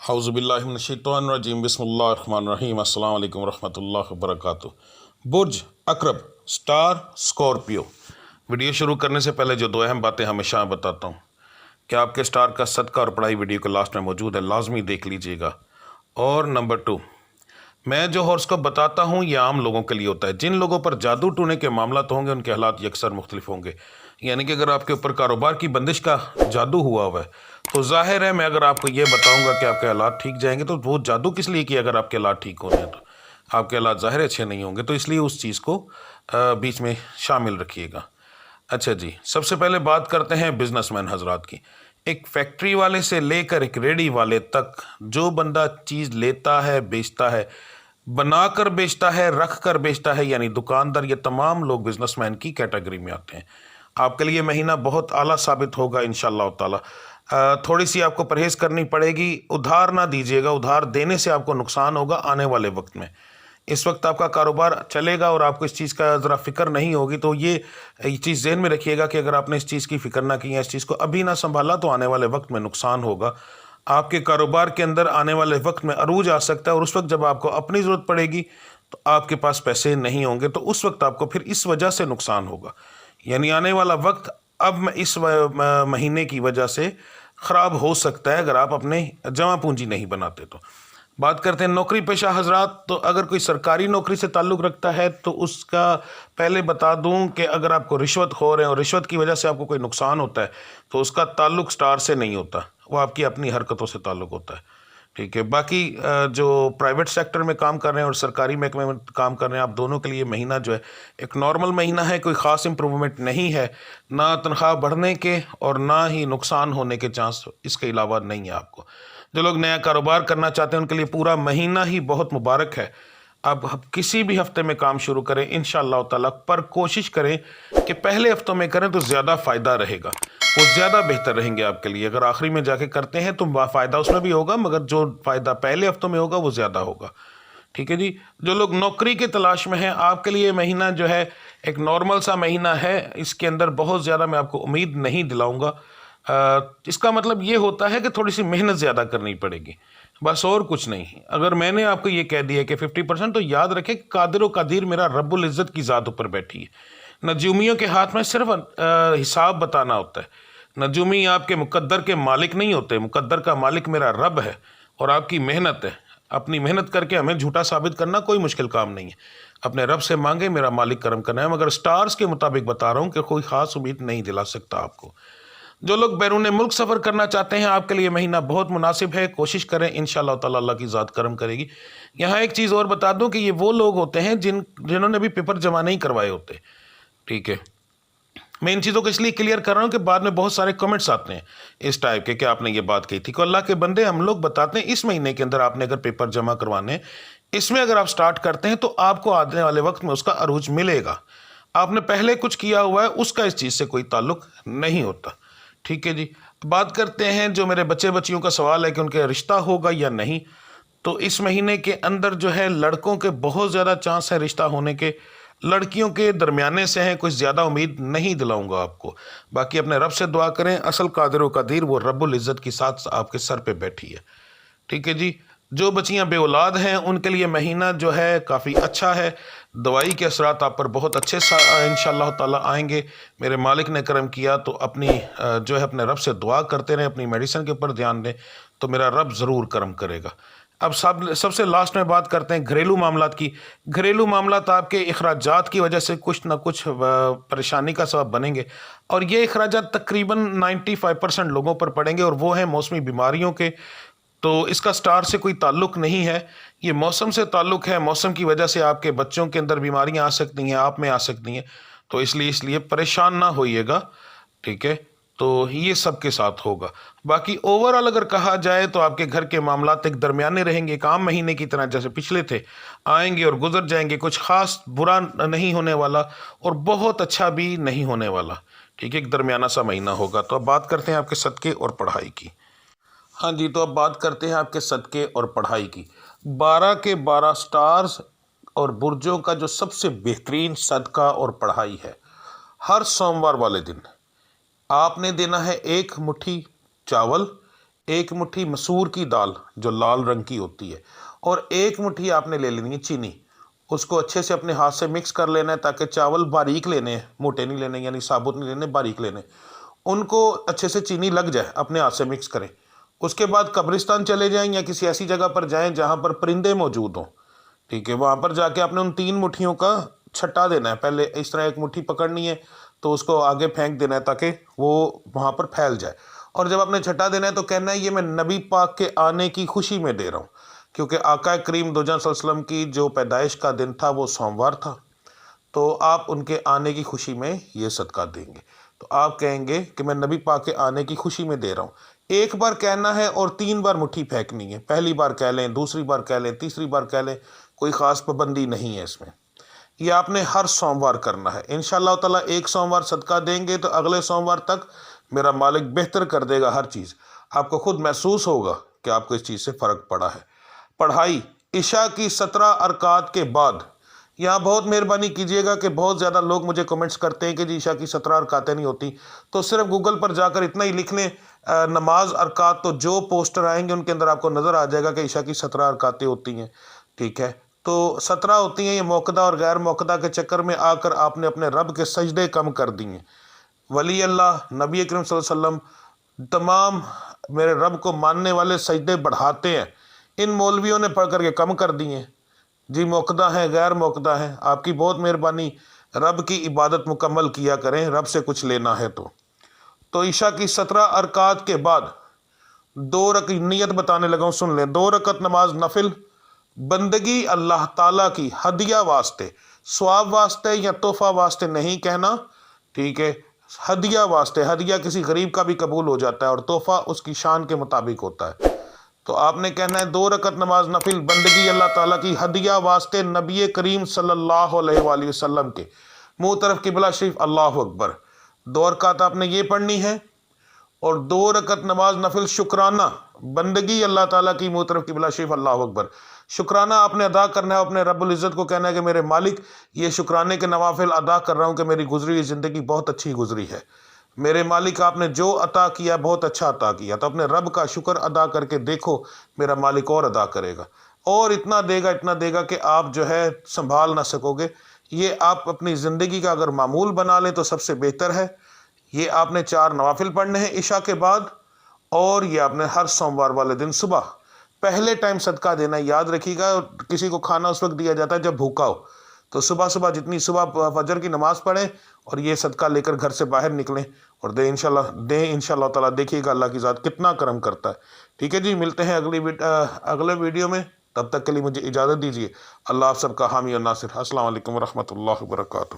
हाउज़ु बिल्लाहि मिनश्शैतानिर्रजीम बिस्मिल्लाहिर्रहमानिर्रहीम अस्सलाम वालेकुम रहमतुल्लाहि वबरकातुहू। बुर्ज अकरब स्टार स्कॉर्पियो। वीडियो शुरू करने से पहले जो दो अहम बातें हमेशा बताता हूँ कि आपके स्टार का सदका और पढ़ाई वीडियो के लास्ट में मौजूद है, लाजमी देख लीजिएगा। और नंबर 2, मैं जो हॉरोस्कोप बताता हूँ ये आम लोगों के लिए होता है। जिन लोगों पर जादू टूने के मामला तो होंगे उनके हालात यकसर मुख्तलिफ होंगे। यानी कि अगर आपके ऊपर कारोबार की बंदिश का जादू हुआ हुआ है तो जाहिर है मैं अगर आपको ये बताऊंगा कि आपके हालात ठीक जाएंगे तो वो जादू किस लिए किया। अगर आपके हालात ठीक हो रहे हैं तो आपके हालात ज़ाहिर अच्छे नहीं होंगे, तो इसलिए उस चीज़ को बीच में शामिल रखिएगा। अच्छा जी, सबसे पहले बात करते हैं बिजनेसमैन हजरात की। एक फैक्ट्री वाले से लेकर एक रेडी वाले तक जो बंदा चीज़ लेता है, बेचता है, बना कर बेचता है, रख कर बेचता है, यानी दुकानदार, ये तमाम लोग बिजनेसमैन की कैटेगरी में आते हैं। आपके लिए महीना बहुत आला साबित होगा इंशाअल्लाह ताला। थोड़ी सी आपको परहेज़ करनी पड़ेगी। उधार ना दीजिएगा, उधार देने से आपको नुकसान होगा आने वाले वक्त में। इस वक्त आपका कारोबार चलेगा और आपको इस चीज़ का ज़रा फिक्र नहीं होगी, तो ये चीज़ ज़हन में रखिएगा कि अगर आपने इस चीज़ की फ़िक्र ना की है, इस चीज़ को अभी ना संभाला तो आने वाले वक्त में नुकसान होगा। आपके कारोबार के अंदर आने वाले वक्त में अरूज आ सकता है और उस वक्त जब आपको अपनी ज़रूरत पड़ेगी तो आपके पास पैसे नहीं होंगे, तो उस वक्त आपको फिर इस वजह से नुकसान होगा। यानी आने वाला वक्त अब इस महीने की वजह से ख़राब हो सकता है अगर आप अपने जमा पूंजी नहीं बनाते तो। बात करते हैं नौकरी पेशा हजरात। तो अगर कोई सरकारी नौकरी से ताल्लुक़ रखता है तो उसका पहले बता दूं कि अगर आपको रिश्वत खो रहे हैं और रिश्वत की वजह से आपको कोई नुकसान होता है तो उसका ताल्लुक़ स्टार से नहीं होता, वो आपकी अपनी हरकतों से ताल्लुक़ होता है। ठीक है। बाकी जो प्राइवेट सेक्टर में काम कर रहे हैं और सरकारी महकमे में काम कर रहे हैं, आप दोनों के लिए महीना जो है एक नॉर्मल महीना है, कोई ख़ास इम्प्रूवमेंट नहीं है, ना तनख्वाह बढ़ने के और ना ही नुकसान होने के चांस इसके अलावा नहीं है आपको। जो लोग नया कारोबार करना चाहते हैं उनके लिए पूरा महीना ही बहुत मुबारक है। आप किसी भी हफ्ते में काम शुरू करें इंशाअल्लाह ताला, पर कोशिश करें कि पहले हफ्तों में करें तो ज़्यादा फ़ायदा रहेगा, वो ज़्यादा बेहतर रहेंगे आपके लिए। अगर आखिरी में जाके करते हैं तो फ़ायदा उसमें भी होगा, मगर जो फ़ायदा पहले हफ्तों में होगा वो ज़्यादा होगा। ठीक है जी। जो लोग नौकरी की तलाश में हैं, आपके लिए महीना जो है एक नॉर्मल सा महीना है। इसके अंदर बहुत ज़्यादा मैं आपको उम्मीद नहीं दिलाऊंगा। इसका मतलब ये होता है कि थोड़ी सी मेहनत ज़्यादा करनी पड़ेगी, बस और कुछ नहीं। अगर मैंने आपको ये कह दिया कि 50%, तो याद रखें कादिर व कदीर मेरा रब्बुल इज़्ज़त की ज़ात ऊपर बैठी है। नजूमियों के हाथ में सिर्फ हिसाब बताना होता है। नजूमी आपके मुकद्दर के मालिक नहीं होते, मुकद्दर का मालिक मेरा रब है और आपकी मेहनत है। अपनी मेहनत करके हमें झूठा साबित करना कोई मुश्किल काम नहीं है। अपने रब से मांगे, मेरा मालिक करम करना है। मगर स्टार्स के मुताबिक बता रहा हूँ कि कोई ख़ास उम्मीद नहीं दिला सकता आपको। जो लोग बैरून मुल्क सफ़र करना चाहते हैं, आपके लिए महीना बहुत मुनासिब है। कोशिश करें, इंशाअल्लाह ताला अल्लाह की ज़ात करम करेगी। यहाँ एक चीज़ और बता दूं कि ये वो लोग होते हैं जिन्होंने अभी पेपर जमा नहीं करवाए होते। ठीक है। मैं इन चीज़ों को इसलिए क्लियर कर रहा हूँ कि बाद में बहुत सारे कमेंट्स आते हैं इस टाइप के कि आपने ये बात कही थी। को अल्लाह के बंदे, हम लोग बताते हैं इस महीने के अंदर आपने अगर पेपर जमा करवाने, इसमें अगर आप स्टार्ट करते हैं तो आपको आने वाले वक्त में उसका अरूज मिलेगा। आपने पहले कुछ किया हुआ है उसका इस चीज़ से कोई ताल्लुक नहीं होता। ठीक है जी। बात करते हैं जो मेरे बच्चे बच्चियों का सवाल है कि उनके रिश्ता होगा या नहीं। तो इस महीने के अंदर जो है लड़कों के बहुत ज़्यादा चांस है रिश्ता होने के, लड़कियों के दरमियाने से हैं। कुछ ज़्यादा उम्मीद नहीं दिलाऊंगा आपको। बाकी अपने रब से दुआ करें, असल कादिर व कदीर वो रब्बुल इज़्ज़त की साथ आपके सर पे बैठी है। ठीक है जी। जो बच्चियां बे औलाद हैं उनके लिए महीना जो है काफ़ी अच्छा है। दवाई के असरात आप पर बहुत अच्छे इंशाअल्लाह ताला आएंगे। मेरे मालिक ने करम किया तो अपनी जो है अपने रब से दुआ करते रहें, अपनी मेडिसिन के ऊपर ध्यान दें तो मेरा रब ज़रूर करम करेगा। अब सबसे लास्ट में बात करते हैं घरेलू मामलात की। घरेलू मामलात आपके अखराजात की वजह से कुछ ना कुछ परेशानी का सबब बनेंगे और ये अखराजात तकरीबन 95% लोगों पर पड़ेंगे और वो हैं मौसमी बीमारियों के। तो इसका स्टार से कोई ताल्लुक नहीं है, ये मौसम से ताल्लुक है। मौसम की वजह से आपके बच्चों के अंदर बीमारियां आ सकती हैं, आप में आ सकती हैं, तो इसलिए परेशान ना होइएगा। ठीक है। तो ये सबके साथ होगा। बाकी ओवरऑल अगर कहा जाए तो आपके घर के मामलात एक दरमियाने रहेंगे, एक आम महीने की तरह जैसे पिछले थे, आएंगे और गुजर जाएंगे। कुछ खास बुरा नहीं होने वाला और बहुत अच्छा भी नहीं होने वाला। ठीक है, एक दरमियाना सा महीना होगा। तो अब बात करते हैं आपके सदक़े और पढ़ाई की। हाँ जी, तो अब बात करते हैं आपके सदक़े और पढ़ाई की। 12 के 12 स्टार्स और बुर्जों का जो सबसे बेहतरीन सदका और पढ़ाई है, हर सोमवार वाले दिन आपने देना है 1 मुट्ठी चावल, 1 مٹھی مسور کی دال جو لال رنگ کی ہوتی ہے، اور 1 مٹھی آپ نے لے لینی ہے چینی. اس کو اچھے سے اپنے ہاتھ سے مکس کر لینا ہے تاکہ چاول باریک لینے ہیں، موٹے نہیں لینے، یعنی ثابت نہیں لینے، باریک لینے. ان کو اچھے سے چینی لگ جائے، اپنے ہاتھ سے مکس کریں. اس کے بعد قبرستان چلے جائیں یا کسی ایسی جگہ پر جائیں جہاں پر پرندے موجود ہوں. ٹھیک ہے، وہاں پر جا کے آپ نے ان 3 مٹھیوں کا چھٹا دینا ہے. پہلے اس طرح 1 مٹھی پکڑنی ہے تو اس کو آگے پھینک دینا ہے تاکہ وہ وہاں پر پھیل جائے. اور جب آپ نے چھٹا دینا ہے تو کہنا ہے یہ میں نبی پاک کے آنے کی خوشی میں دے رہا ہوں، کیونکہ آقا کریم دو جہاں صلی اللہ علیہ وسلم کی جو پیدائش کا دن تھا وہ سوموار تھا، تو آپ ان کے آنے کی خوشی میں یہ صدقہ دیں گے. تو آپ کہیں گے کہ میں نبی پاک کے آنے کی خوشی میں دے رہا ہوں. 1 بار کہنا ہے اور 3 بار مٹھی پھینکنی ہے. پہلی بار کہہ لیں، دوسری بار کہہ لیں، تیسری بار کہہ لیں، کوئی خاص پابندی نہیں ہے اس میں. یہ آپ نے ہر سوموار کرنا ہے. انشاءاللہ تعالیٰ 1 سوموار صدقہ دیں گے تو اگلے سوموار تک میرا مالک بہتر کر دے گا ہر چیز. آپ کو خود محسوس ہوگا کہ آپ کو اس چیز سے فرق پڑا ہے. پڑھائی عشاء کی 17 رکعات کے بعد. یہاں بہت مہربانی کیجیے گا کہ بہت زیادہ لوگ مجھے کمنٹس کرتے ہیں کہ جی عشاء کی 17 رکعتیں نہیں ہوتی. تو صرف گوگل پر جا کر اتنا ہی لکھ لیں نماز ارکعت، تو جو پوسٹر آئیں گے ان کے اندر آپ کو نظر آ جائے گا کہ عشاء کی 17 رکعتیں ہوتی ہیں. ٹھیک ہے، تو 17 ہوتی ہیں. یہ موقدہ اور غیر موقدہ کے چکر میں آ کر آپ نے اپنے رب کے سجدے کم کر دیے. ولی اللہ نبی کریم صلی اللہ علیہ وسلم تمام میرے رب کو ماننے والے سجدے بڑھاتے ہیں. ان مولویوں نے پڑھ کر کے کم کر دیے. جی موقدہ ہیں، غیر موقدہ ہیں، آپ کی بہت مہربانی. رب کی عبادت مکمل کیا کریں رب سے کچھ لینا ہے تو عشاء کی 17 رکعات کے بعد 2 رکعت نیت بتانے لگا ہوں، سن لیں. 2 رکعت نماز نفل، بندگی اللہ تعالیٰ کی، ہدیہ واسطے، ثواب واسطے یا تحفہ واسطے نہیں کہنا. ٹھیک ہے، ہدیہ واسطے. ہدیہ کسی غریب کا بھی قبول ہو جاتا ہے اور تحفہ اس کی شان کے مطابق ہوتا ہے. تو آپ نے کہنا ہے 2 رکعت نماز نفل، بندگی اللہ تعالیٰ کی، ہدیہ واسطے نبی کریم صلی اللہ علیہ وآلہ وسلم کے. منہ طرف قبلہ شریف، اللہ اکبر. 2 رکعت آپ نے یہ پڑھنی ہے، اور 2 رکعت نماز نفل شکرانہ، بندگی اللہ تعالیٰ کی، منہ طرف قبلہ شریف، اللہ اکبر. شکرانہ آپ نے ادا کرنا ہے. اپنے رب العزت کو کہنا ہے کہ میرے مالک یہ شکرانے کے نوافل ادا کر رہا ہوں کہ میری گزری ہوئی زندگی بہت اچھی گزری ہے. میرے مالک آپ نے جو عطا کیا بہت اچھا عطا کیا. تو اپنے رب کا شکر ادا کر کے دیکھو، میرا مالک اور ادا کرے گا، اور اتنا دے گا کہ آپ جو ہے سنبھال نہ سکو گے. یہ آپ اپنی زندگی کا اگر معمول بنا لیں تو سب سے بہتر ہے. یہ آپ نے 4 نوافل پڑھنے ہیں عشاء کے بعد، اور یہ آپ نے ہر سوموار والے دن صبح پہلے ٹائم صدقہ دینا ہے. یاد رکھیے گا، کسی کو کھانا اس وقت دیا جاتا ہے جب بھوکا ہو. تو صبح جتنی صبح فجر کی نماز پڑھیں اور یہ صدقہ لے کر گھر سے باہر نکلیں اور دیں انشاءاللہ تعالیٰ. دیکھیے گا اللہ کی ذات کتنا کرم کرتا ہے. ٹھیک ہے جی، ملتے ہیں اگلے ویڈیو میں. تب تک کے لیے مجھے اجازت دیجیے. اللہ آپ سب کا حامی اور ناصر. السلام علیکم ورحمۃ اللہ وبرکاتہ.